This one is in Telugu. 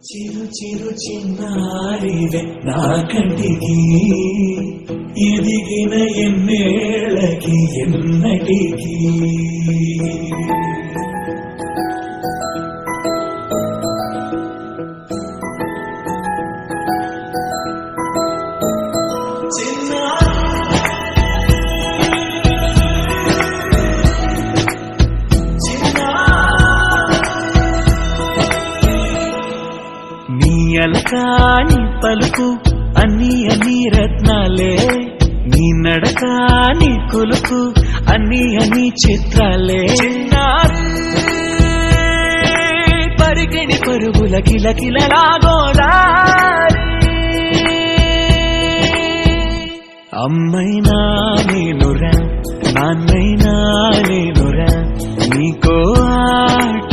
చిరు చిరు చిన్నారివే నా కంటికి ఎదిగిన ఎన్నేళ్ళకి ఎన్నటికి అలకాని పలుకు అన్ని అన్ని రత్నాలే నీ నడకాని కొలుకు అన్ని అన్ని చిత్రాలే పరిగిణి పరుగుల కిలకిలలాగోదారి అమ్మైనా నేనురా నాన్నైనా నేనురా నీకో ఆట